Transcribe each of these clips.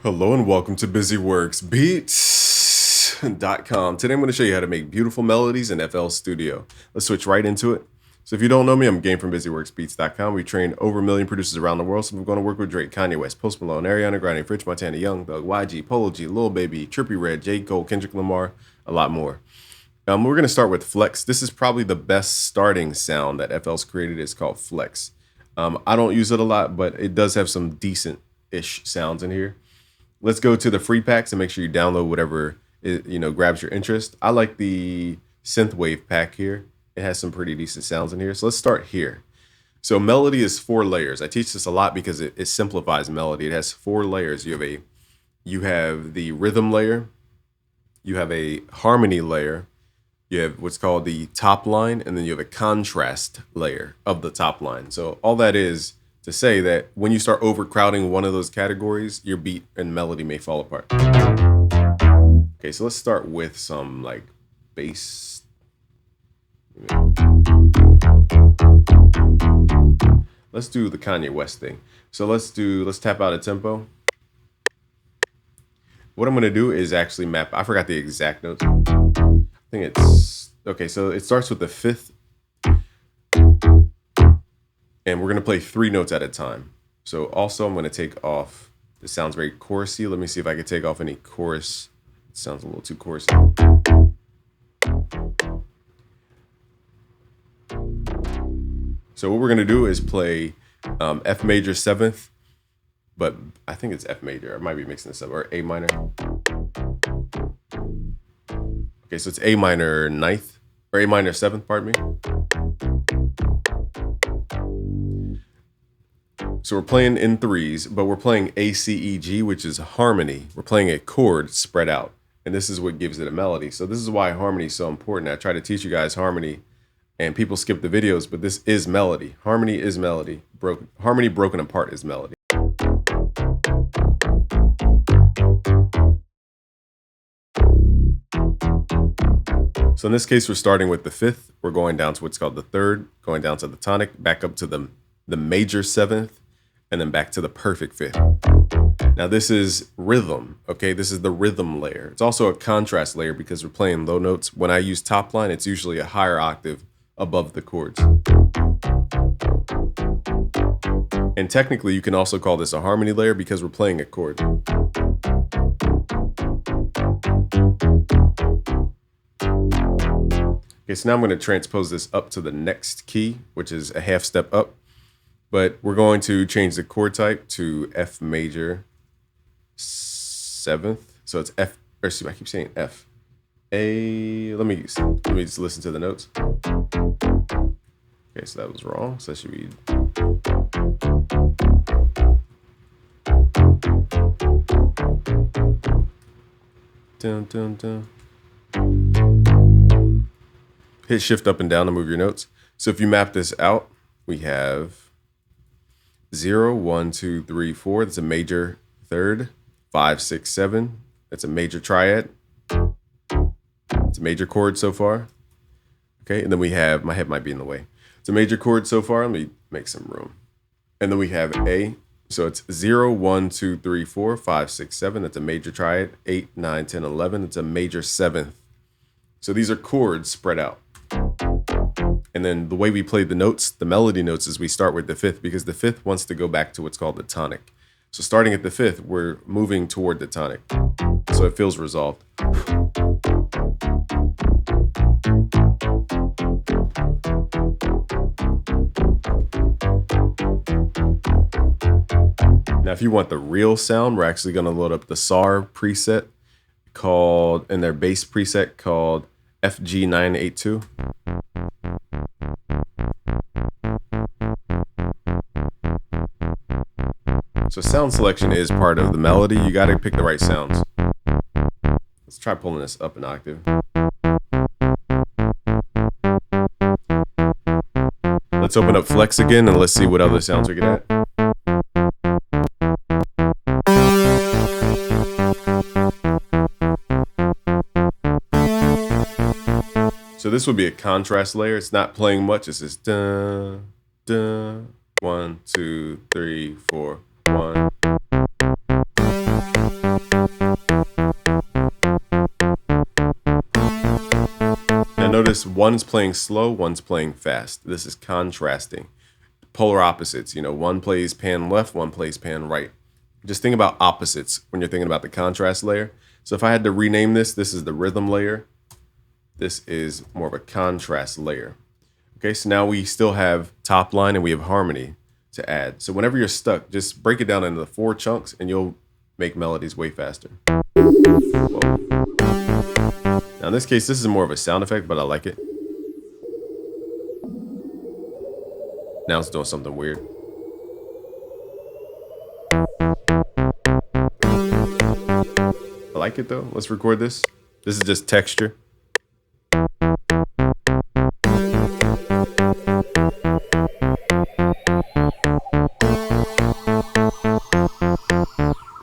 Hello and welcome to BusyWorksBeats.com. Today I'm going to show you how to make beautiful melodies in FL Studio. Let's switch right into it. So if you don't know me, I'm Game from BusyWorksBeats.com. We train over 1 million producers around the world. So we're going to work with Drake, Kanye West, Post Malone, Ariana Grande, French Montana, Young Thug, YG, Polo G, Lil Baby, Trippie Redd, J. Cole, Kendrick Lamar, a lot more. We're going to start with Flex. This is probably the best starting sound that FL's created. It's called Flex. I don't use it a lot, but it does have some decent-ish sounds in here. Let's go to the free packs and make sure you download whatever grabs your interest. I like the synthwave pack here. It has some pretty decent sounds in here. So let's start here. So melody is 4 layers. I teach this a lot because it simplifies melody. It has 4 layers. You have the rhythm layer, you have a harmony layer, you have what's called the top line, and then you have a contrast layer of the top line. So all that is to say that when you start overcrowding one of those categories, your beat and melody may fall apart. Okay, so let's start with some like bass. Let's do the Kanye West thing. So let's tap out a tempo. What I'm gonna do is actually map, I forgot the exact notes. I think it's, okay, so it starts with the 5th. And we're going to play 3 notes at a time. So also I'm going to take off, this sounds very chorusy. Let me see if I can take off any chorus. It sounds a little too chorusy. So what we're going to do is play F major 7th, but I think it's F major. I might be mixing this up, or A minor. Okay, so it's A minor 9th, or A minor 7th, pardon me. So we're playing in 3s, but we're playing A, C, E, G, which is harmony. We're playing a chord spread out, and this is what gives it a melody. So this is why harmony is so important. I try to teach you guys harmony, and people skip the videos, but this is melody. Harmony is melody. Harmony broken apart is melody. So in this case, we're starting with the 5th. We're going down to what's called the 3rd, going down to the tonic, back up to the major 7th, and then back to the perfect 5th. Now this is rhythm, okay? This is the rhythm layer. It's also a contrast layer because we're playing low notes. When I use top line, it's usually a higher octave above the chords. And technically, you can also call this a harmony layer because we're playing a chord. Okay, so now I'm going to transpose this up to the next key, which is a half step up. But we're going to change the chord type to F major 7th. So it's F, or excuse me, I keep saying F. A, let me just listen to the notes. Okay, so that was wrong. So that should be. Dun, dun, dun. Hit shift up and down to move your notes. So if you map this out, we have 0, 1, 2, 3, 4. That's a major 3rd. 5, 6, 7. That's a major triad. It's a major chord so far. Okay, and then we have, my head might be in the way. It's a major chord so far. Let me make some room. And then we have A. So it's 0, 1, 2, 3, 4, 5, 6, 7. That's a major triad. 8, 9, 10, 11. It's a major 7th. So these are chords spread out. And then the way we play the notes, the melody notes, is we start with the 5th because the 5th wants to go back to what's called the tonic. So starting at the 5th, we're moving toward the tonic. So it feels resolved. Now, if you want the real sound, we're actually going to load up the SAR preset called, and their bass preset called FG982. So sound selection is part of the melody. You got to pick the right sounds. Let's try pulling this up an octave. Let's open up Flex again and let's see what other sounds we get at. So this would be a contrast layer. It's not playing much. It's just dun, dun, 1, 2, 3, 4, 1. notice one's playing slow, one's playing fast. This is contrasting. Polar opposites. One plays pan left, one plays pan right. Just think about opposites when you're thinking about the contrast layer. So if I had to rename this is the rhythm layer. This is more of a contrast layer. Okay, so now we still have top line and we have harmony to add. So whenever you're stuck, just break it down into the 4 chunks and you'll make melodies way faster. Whoa. Now in this case, this is more of a sound effect, but I like it. Now it's doing something weird. I like it though. Let's record this. This is just texture.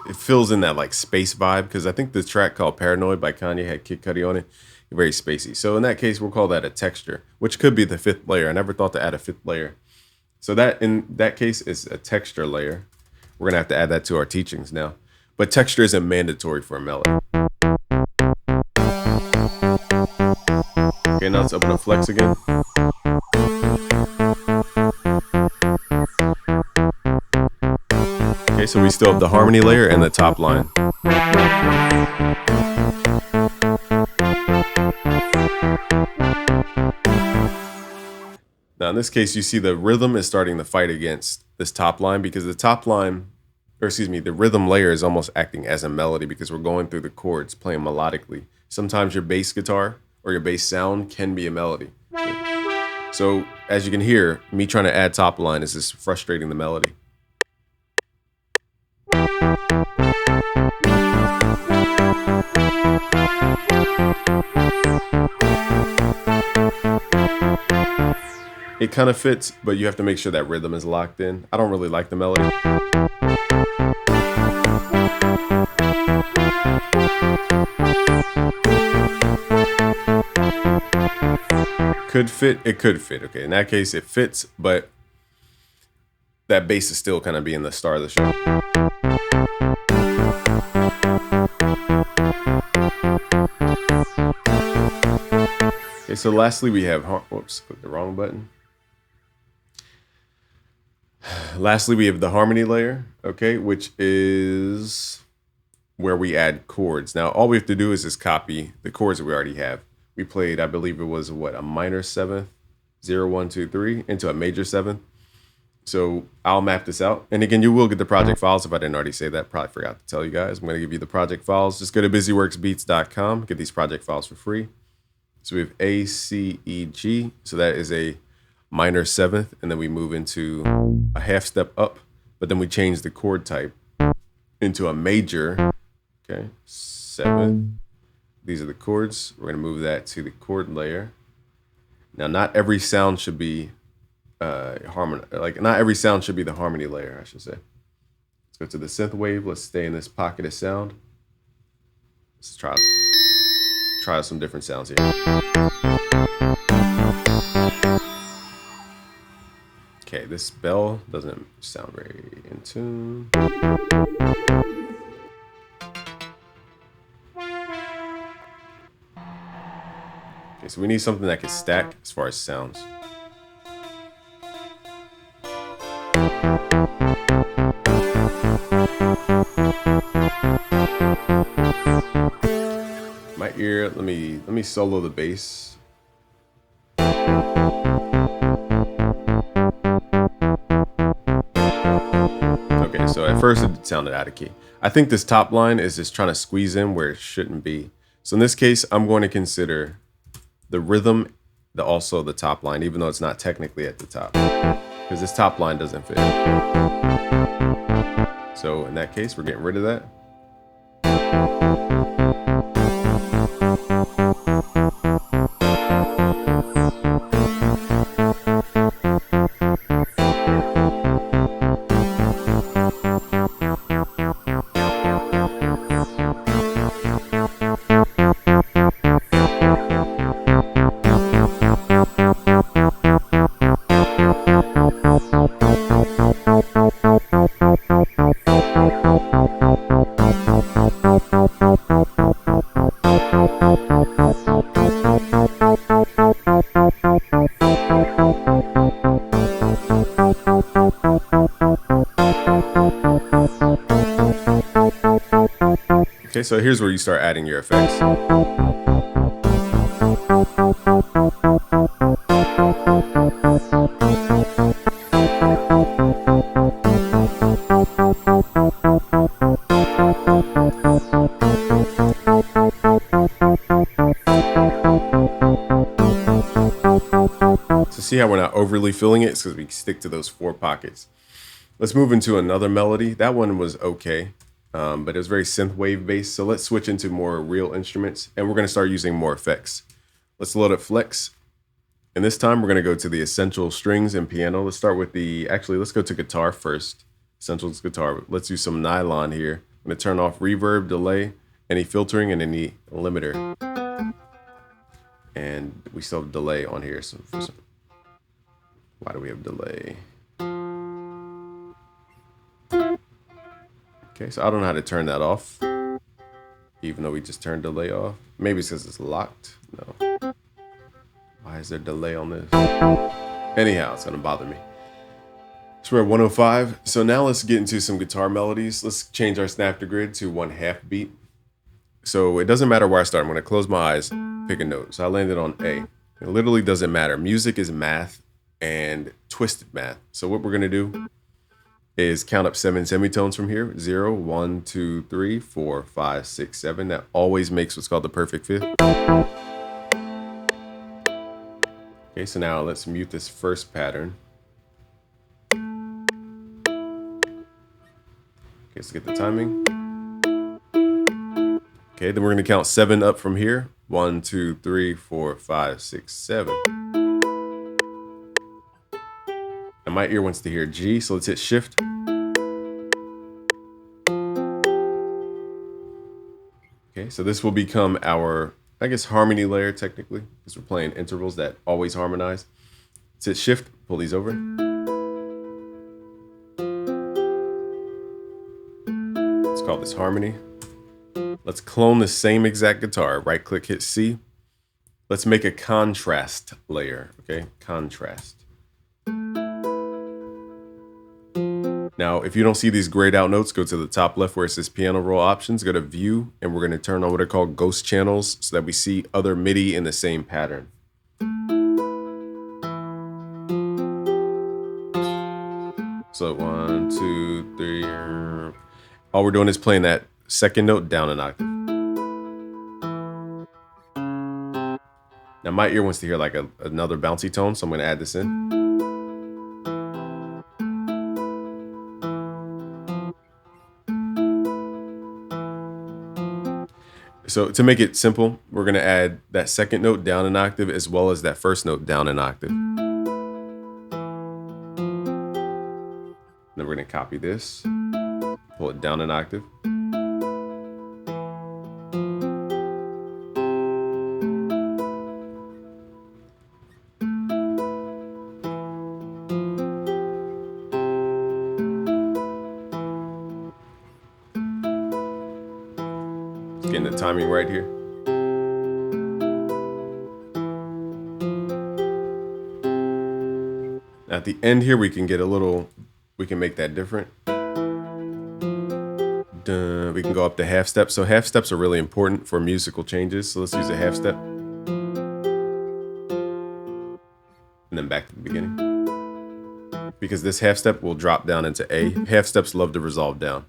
It fills in that like space vibe because I think the track called Paranoid by Kanye had Kid Cudi on it. Very spacey. So in that case, we'll call that a texture, which could be the 5th layer. I never thought to add a 5th layer. So that in that case is a texture layer. We're gonna have to add that to our teachings now. But texture isn't mandatory for a melody. Okay, now let's open up Flex again. Okay, so we still have the harmony layer and the top line. Now in this case, you see the rhythm is starting to fight against this top line because the top line, the rhythm layer is almost acting as a melody because we're going through the chords, playing melodically. Sometimes your bass guitar or your bass sound can be a melody. So as you can hear, me trying to add top line is just frustrating the melody. It kind of fits, but you have to make sure that rhythm is locked in. I don't really like the melody. Could fit, it could fit. Okay, in that case, it fits, but that bass is still kind of being the star of the show. Okay, so lastly, we have, whoops, clicked the wrong button. Lastly, we have the harmony layer, okay, which is where we add chords. Now, all we have to do is just copy the chords that we already have. We played, I believe it was what, a minor 7th, 0, 1, 2, 3, into a major 7th. So I'll map this out. And again, you will get the project files. If I didn't already say that, probably forgot to tell you guys. I'm going to give you the project files. Just go to busyworksbeats.com, get these project files for free. So we have A, C, E, G. So that is a minor 7th, and then we move into a half step up, but then we change the chord type into a major, okay, 7th. These are the chords. We're gonna move that to the chord layer. Now, not every sound should be not every sound should be the harmony layer, I should say. Let's go to the synth wave. Let's stay in this pocket of sound. Let's try some different sounds here. Okay, this bell doesn't sound very in tune. Okay, so we need something that can stack as far as sounds. My ear, let me solo the bass. Okay, so at first it sounded out of key. I think this top line is just trying to squeeze in where it shouldn't be. So in this case, I'm going to consider the rhythm, also the top line, even though it's not technically at the top, because this top line doesn't fit. So in that case, we're getting rid of that. Okay, so here's where you start adding your effects. So see how we're not overly filling it? It's because we stick to those 4 pockets. Let's move into another melody. That one was okay, but it was very synthwave based. So let's switch into more real instruments, and we're going to start using more effects. Let's load up Flex. And this time we're going to go to the essential strings and piano. Let's start with let's go to guitar first. Essentials guitar. Let's use some nylon here. I'm going to turn off reverb, delay, any filtering, and any limiter. And we still have delay on here. So why do we have delay? Okay, so I don't know how to turn that off, even though we just turned delay off. Maybe it's because it's locked. No. Why is there delay on this? Anyhow, it's gonna bother me. So we're at 105. So now let's get into some guitar melodies. Let's change our snap to grid to 1/2 beat. So it doesn't matter where I start. I'm gonna close my eyes, pick a note. So I landed on A. It literally doesn't matter. Music is math and twisted math. So what we're gonna do is count up 7 semitones from here. 0, 1, 2, 3, 4, 5, 6, 7. That always makes what's called the perfect fifth. Okay, so now let's mute this first pattern. Okay, let's get the timing. Okay, then we're gonna count 7 up from here. 1, 2, 3, 4, 5, 6, 7. And my ear wants to hear G, so let's hit shift. Okay, so this will become our, I guess, harmony layer technically, because we're playing intervals that always harmonize. Let's hit shift, pull these over. Let's call this harmony. Let's clone the same exact guitar. Right click, hit C. Let's make a contrast layer, okay? Contrast. Now, if you don't see these grayed out notes, go to the top left where it says piano roll options, go to view, and we're going to turn on what are called ghost channels so that we see other MIDI in the same pattern. So 1, 2, 3. All we're doing is playing that second note down an octave. Now my ear wants to hear like another bouncy tone, so I'm going to add this in. So to make it simple, we're going to add that second note down an octave as well as that first note down an octave. Then we're going to copy this, pull it down an octave. Getting the timing right here. At the end here, we can make that different. We can go up to half steps. So half steps are really important for musical changes. So let's use a half step. And then back to the beginning. Because this half step will drop down into A. Half steps love to resolve down.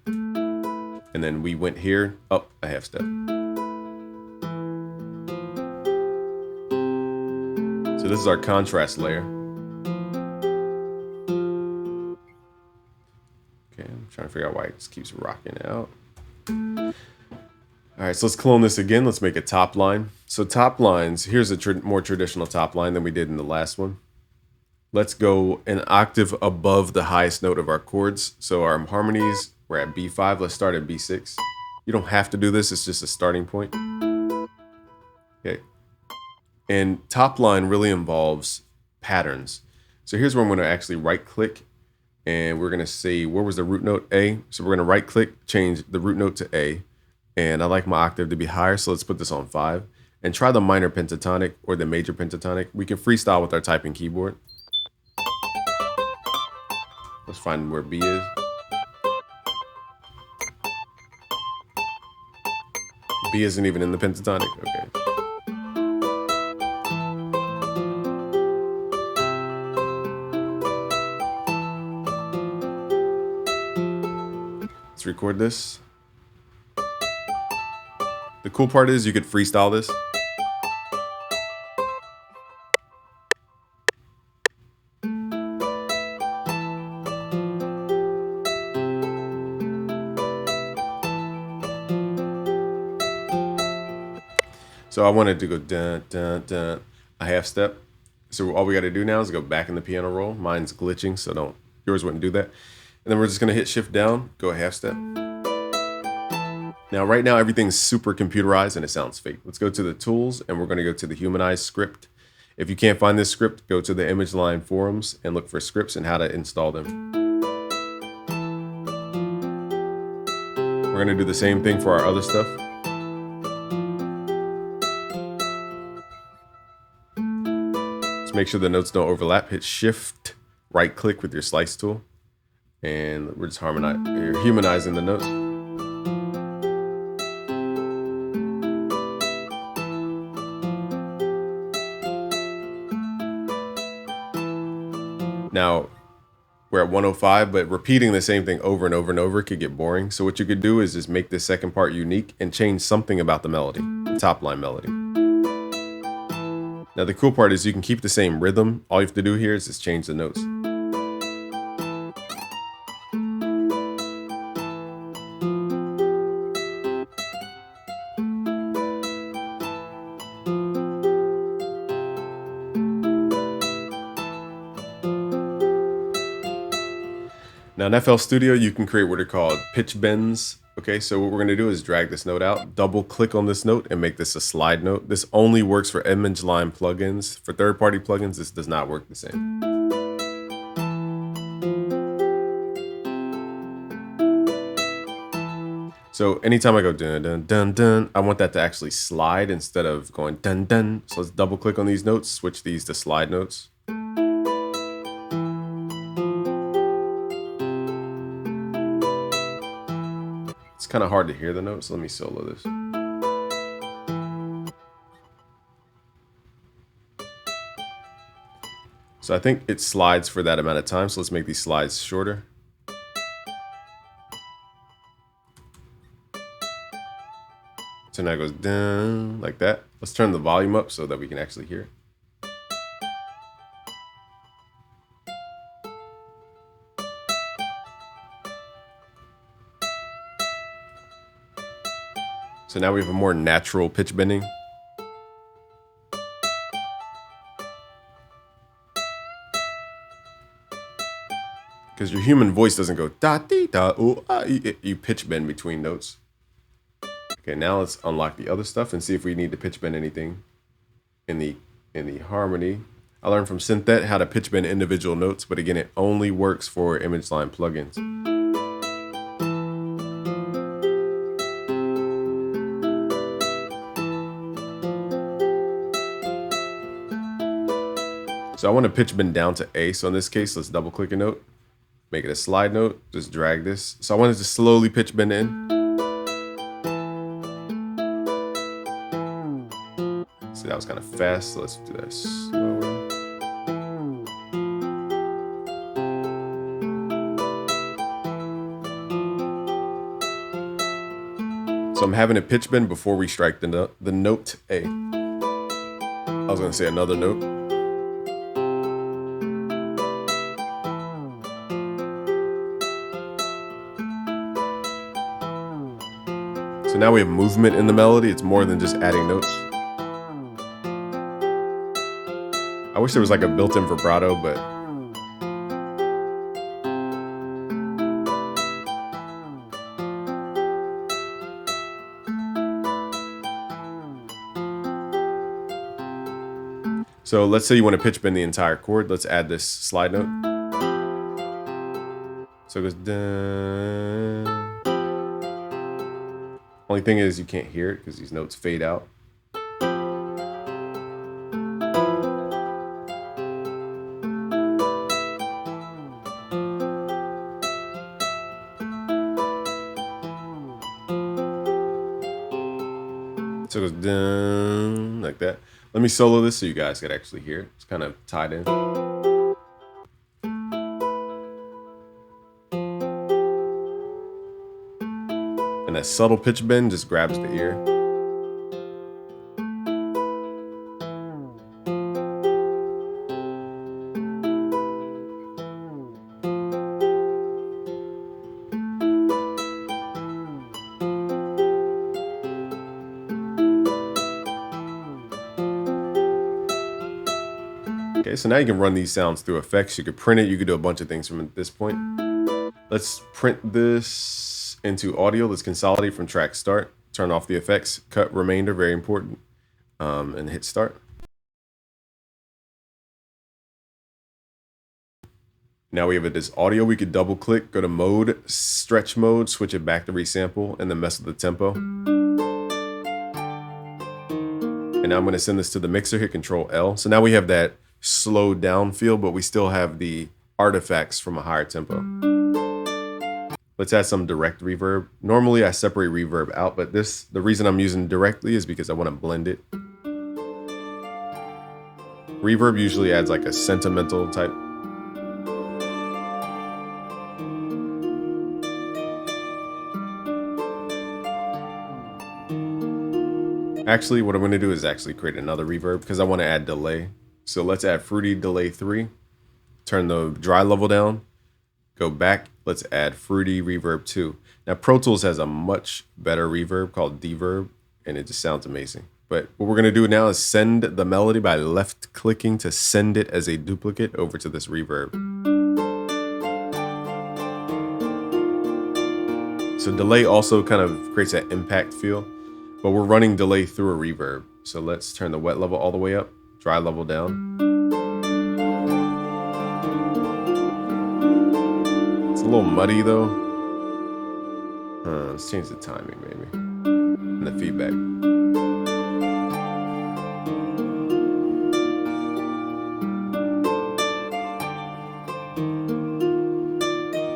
And then we went here, up a half step. So this is our contrast layer. Okay, I'm trying to figure out why it just keeps rocking out. All right, so let's clone this again. Let's make a top line. So top lines, here's a more traditional top line than we did in the last one. Let's go an octave above the highest note of our chords. So our harmonies, we're at B5. Let's start at B6. You don't have to do this. It's just a starting point. Okay. And top line really involves patterns. So here's where I'm going to actually right click and we're going to see where was the root note A. So we're going to right click, change the root note to A. And I like my octave to be higher. So let's put this on 5 and try the minor pentatonic or the major pentatonic. We can freestyle with our typing keyboard. Let's find where B is. B isn't even in the pentatonic? Okay. Let's record this. The cool part is you could freestyle this. So I wanted to go dun, dun, dun, a half step. So all we got to do now is go back in the piano roll. Mine's glitching, so yours wouldn't do that. And then we're just gonna hit shift down, go a half step. Now, right now, everything's super computerized and it sounds fake. Let's go to the tools and we're gonna go to the Humanize script. If you can't find this script, go to the Image Line forums and look for scripts and how to install them. We're gonna do the same thing for our other stuff. Make sure the notes don't overlap. Hit shift, right click with your slice tool, and we're just humanizing the notes. Now we're at 105, but repeating the same thing over and over and over could get boring. So what you could do is just make this second part unique and change something about the melody, the top line melody. Now the cool part is you can keep the same rhythm. All you have to do here is just change the notes. Now in FL Studio, you can create what are called pitch bends. Okay, so what we're gonna do is drag this note out, double click on this note and make this a slide note. This only works for Image Line plugins. For third-party plugins, this does not work the same. So anytime I go dun dun dun dun, I want that to actually slide instead of going dun dun. So let's double click on these notes, switch these to slide notes. It's kind of hard to hear the notes. Let me solo this. So I think it slides for that amount of time. So let's make these slides shorter. So now it goes dun like that. Let's turn the volume up so that we can actually hear it. So now we have a more natural pitch bending. Because your human voice doesn't go da dee da ooh ah. You pitch bend between notes. Okay, now let's unlock the other stuff and see if we need to pitch bend anything in the harmony. I learned from Synthet how to pitch bend individual notes, but again, it only works for Image Line plugins. So I want to pitch bend down to A. So in this case, let's double click a note, make it a slide note, just drag this. So I wanted to slowly pitch bend in. See, that was kind of fast. So let's do that slower. So I'm having a pitch bend before we strike the note A. I was going to say another note. So now we have movement in the melody. It's more than just adding notes. I wish there was like a built-in vibrato, but so let's say you want to pitch bend the entire chord. Let's add this slide note. So it goes dun. Only thing is you can't hear it because these notes fade out. So it goes dun, like that. Let me solo this so you guys could actually hear it. It's kind of tied in. And that subtle pitch bend just grabs the ear. Okay, so now you can run these sounds through effects. You could print it. You could do a bunch of things from this point. Let's print this into audio. Let's consolidate from track start. Turn off the effects. Cut remainder, very important. And hit start. Now we have this audio. We could double click, go to mode, stretch mode, switch it back to resample, and then mess with the tempo. And now I'm going to send this to the mixer, hit Control L. So now we have that slowed down feel, but we still have the artifacts from a higher tempo. Let's add some direct reverb. Normally I separate reverb out, but the reason I'm using directly is because I want to blend it. Reverb usually adds like a sentimental type. Actually, what I'm going to do is actually create another reverb because I want to add delay. So let's add Fruity Delay 3. Turn the dry level down. Go back. Let's add Fruity Reverb 2. Now, Pro Tools has a much better reverb called Deverb, and it just sounds amazing. But what we're going to do now is send the melody by left-clicking to send it as a duplicate over to this reverb. So delay also kind of creates that impact feel, but we're running delay through a reverb. So let's turn the wet level all the way up, dry level down. It's a little muddy though. Let's change the timing maybe, and the feedback.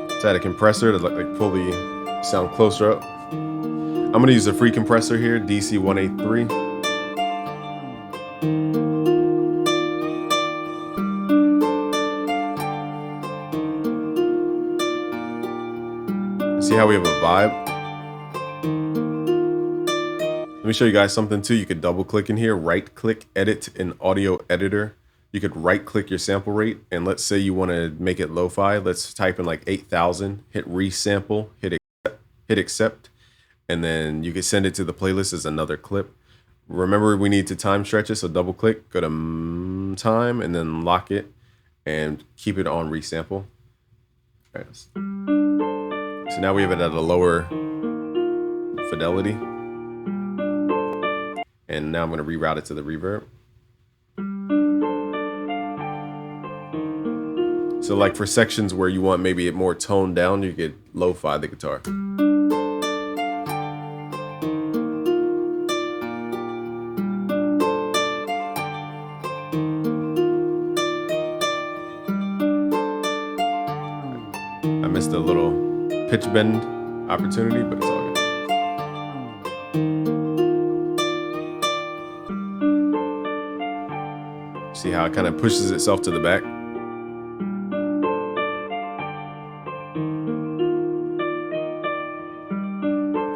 Let's add a compressor to like pull the sound closer up. I'm going to use a free compressor here, DC183. See how we have a vibe? Let me show you guys something too. You could double click in here, right click, edit in audio editor. You could right click your sample rate, and let's say you want to make it lo-fi. Let's type in like 8,000, hit resample, hit accept, and then you can send it to the playlist as another clip. Remember, we need to time stretch it, so double click, go to time, and then lock it and keep it on resample. All right. So now we have it at a lower fidelity. And now I'm going to reroute it to the reverb. So like for sections where you want maybe it more toned down, you could lo-fi the guitar. I missed a little pitch bend opportunity, but it's all good. See how it kind of pushes itself to the back?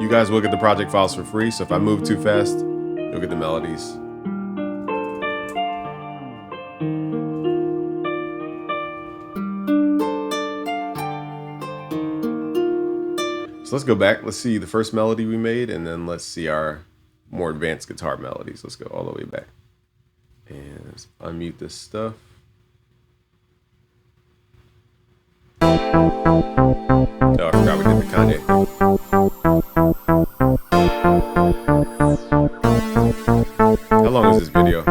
You guys will get the project files for free, so if I move too fast, you'll get the melodies. So let's go back. Let's see the first melody we made, and then let's see our more advanced guitar melodies. Let's go all the way back. And let's unmute this stuff. Oh, I forgot we did the Kanye. How long is this video?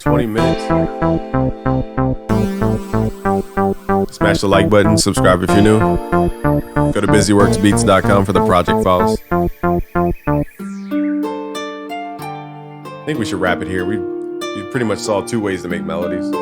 20 minutes. Smash the like button, subscribe if you're new. Go to busyworksbeats.com for the project files. I think we should wrap it here. You pretty much saw 2 ways to make melodies.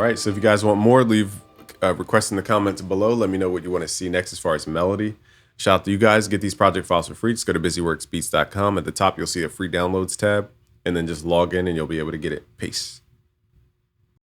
right. So if you guys want more, leave requests in the comments below. Let me know what you want to see next as far as melody. Shout out to you guys. Get these project files for free. Just go to busyworksbeats.com. At the top, you'll see a free downloads tab, and then just log in and you'll be able to get it. Peace.